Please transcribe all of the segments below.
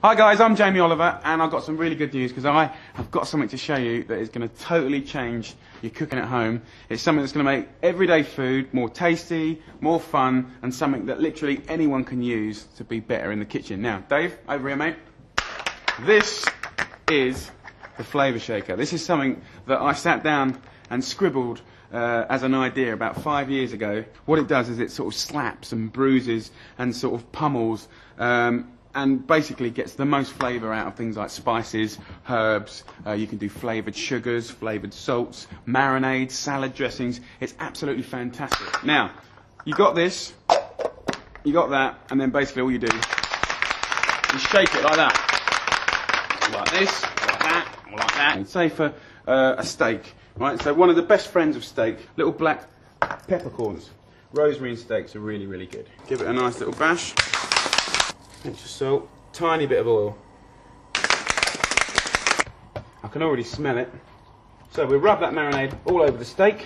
Hi guys, I'm Jamie Oliver and I've got some really good news because I have got something to show you that is going to totally change your cooking at home. It's something that's going to make everyday food more tasty, more fun, and something that literally anyone can use to be better in the kitchen. Now, Dave, over here mate. This is the Flavour Shaker. This is something that I sat down and scribbled as an idea about 5 years ago. What it does is it sort of slaps and bruises and sort of pummels and basically gets the most flavour out of things like spices, herbs. You can do flavoured sugars, flavoured salts, marinades, salad dressings. It's absolutely fantastic. Now, you got this, you got that, and then basically all you do is shake it like that. Like this, like that, or like that. And say for a steak, right? So one of the best friends of steak, little black peppercorns. Rosemary and steaks are really, really good. Give it a nice little bash. Pinch of salt, tiny bit of oil. I can already smell it. So we rub that marinade all over the steak.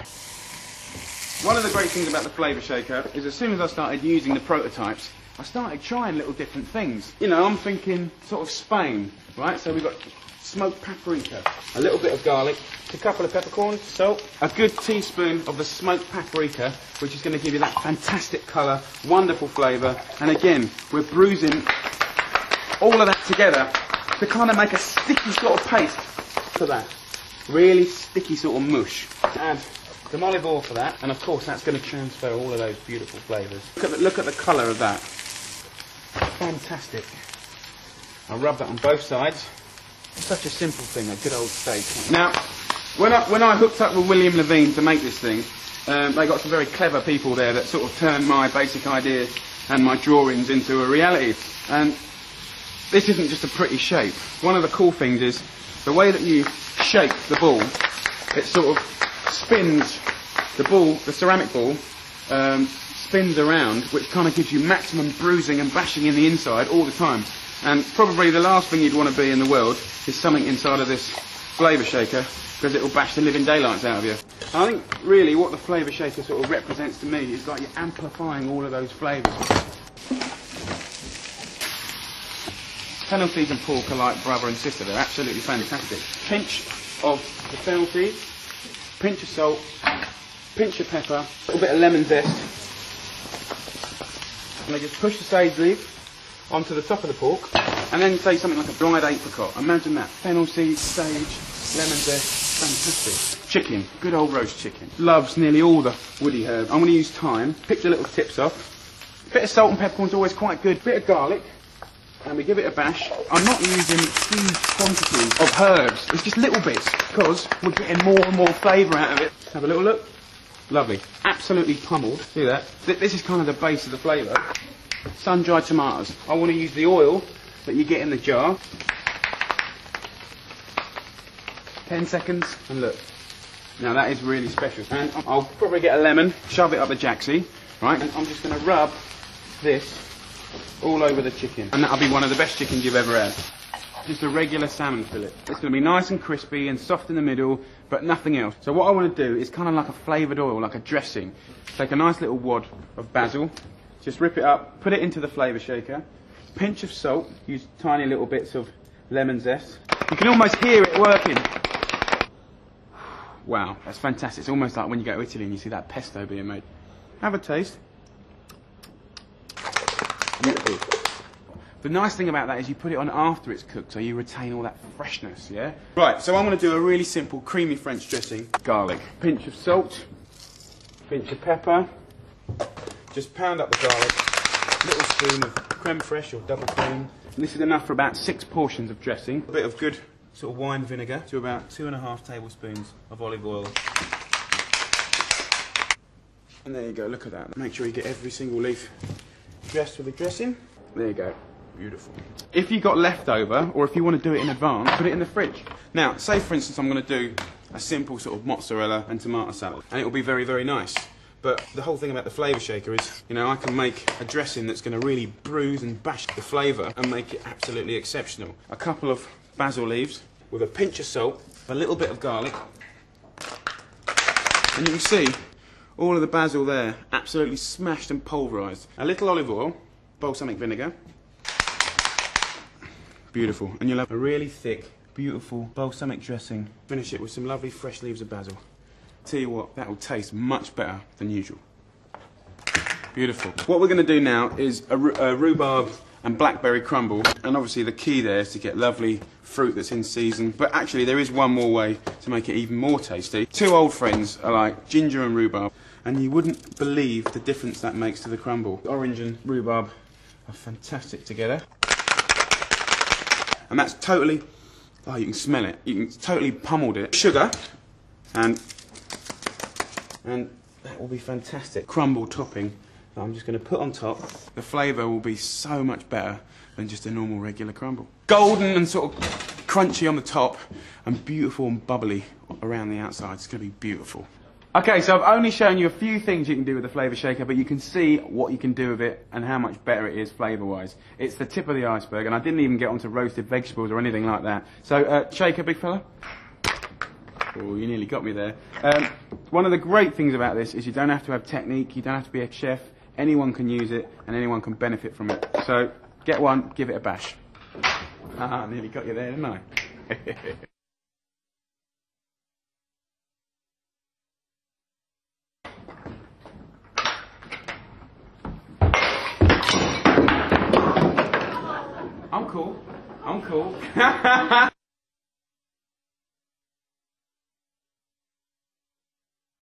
One of the great things about the Flavour Shaker is as soon as I started using the prototypes, I started trying little different things. You know, I'm thinking sort of Spain, right? So we've got smoked paprika, a little bit of garlic, a couple of peppercorns, salt, a good teaspoon of the smoked paprika, which is going to give you that fantastic colour, wonderful flavour, and again, we're bruising all of that together to kind of make a sticky sort of paste for that. Really sticky sort of mush. Add some olive oil for that, and of course that's going to transfer all of those beautiful flavours. Look at the colour of that. Fantastic. I'll rub that on both sides. Such a simple thing, a good old steak. Now, when I hooked up with William Levine to make this thing, they got some very clever people there that sort of turned my basic ideas and my drawings into a reality. And this isn't just a pretty shape. One of the cool things is the way that you shake the ball, it sort of spins the ball, the ceramic ball, spins around, which kind of gives you maximum bruising and bashing in the inside all the time. And probably the last thing you'd want to be in the world is something inside of this Flavour Shaker, because it will bash the living daylights out of you. I think really what the Flavour Shaker sort of represents to me is like you're amplifying all of those flavours. Fennel seeds and pork are like brother and sister, they're absolutely fantastic. Pinch of the fennel seeds, pinch of salt, pinch of pepper, a little bit of lemon zest, and I just push the sage leaf onto the top of the pork, and then say something like a dried apricot. Imagine that. Fennel seeds, sage, lemon zest, fantastic. Chicken, good old roast chicken. Loves nearly all the woody herbs. I'm going to use thyme, pick the little tips off. Bit of salt and peppercorn is always quite good. Bit of garlic, and we give it a bash. I'm not using huge quantities of herbs, it's just little bits, because we're getting more and more flavour out of it. Have a little look. Lovely. Absolutely pummeled. See that? This is kind of the base of the flavour. Sun-dried tomatoes. I want to use the oil that you get in the jar. 10 seconds, and look. Now that is really special. And I'll probably get a lemon, shove it up the jacksie, right? And I'm just going to rub this all over the chicken. And that'll be one of the best chickens you've ever had. Just a regular salmon fillet. It's going to be nice and crispy and soft in the middle, but nothing else. So what I want to do is kind of like a flavoured oil, like a dressing. Take a nice little wad of basil. Just rip it up, put it into the Flavour Shaker, pinch of salt, use tiny little bits of lemon zest. You can almost hear it working. Wow, that's fantastic. It's almost like when you go to Italy and you see that pesto being made. Have a taste. Beautiful. The nice thing about that is you put it on after it's cooked, so you retain all that freshness, yeah? Right, so I'm going to do a really simple creamy French dressing. Garlic, pinch of salt, pinch of pepper. Just pound up the garlic, little spoon of creme fraiche or double cream. And this is enough for about 6 portions of dressing. A bit of good sort of wine vinegar to about 2.5 tablespoons of olive oil. And there you go, look at that. Make sure you get every single leaf dressed with the dressing. There you go, beautiful. If you got leftover, or if you want to do it in advance, put it in the fridge. Now, say for instance I'm going to do a simple sort of mozzarella and tomato salad, and it will be very, very nice. But the whole thing about the Flavour Shaker is, you know, I can make a dressing that's going to really bruise and bash the flavour and make it absolutely exceptional. A couple of basil leaves with a pinch of salt, a little bit of garlic, and you can see all of the basil there, absolutely smashed and pulverised. A little olive oil, balsamic vinegar, Beautiful. And you'll have a really thick, beautiful balsamic dressing. Finish it with some lovely fresh leaves of basil. Tell you what, that will taste much better than usual. Beautiful. What we're going to do now is a rhubarb and blackberry crumble, and obviously the key there is to get lovely fruit that's in season, but actually there is one more way to make it even more tasty. Two old friends are like ginger and rhubarb, and you wouldn't believe the difference that makes to the crumble. Orange and rhubarb are fantastic together. And that's totally, oh, you can smell it, you can totally pummeled it. Sugar, and that will be fantastic. Crumble topping that I'm just going to put on top. The flavour will be so much better than just a normal regular crumble. Golden and sort of crunchy on the top, and beautiful and bubbly around the outside. It's going to be beautiful. Okay, so I've only shown you a few things you can do with the Flavour Shaker, but you can see what you can do with it and how much better it is flavour-wise. It's the tip of the iceberg, and I didn't even get onto roasted vegetables or anything like that. So, Shaker, big fella. Oh, you nearly got me there. One of the great things about this is you don't have to have technique, you don't have to be a chef. Anyone can use it, and anyone can benefit from it. So, get one, give it a bash. Ah, nearly got you there, didn't I? I'm cool. I'm cool.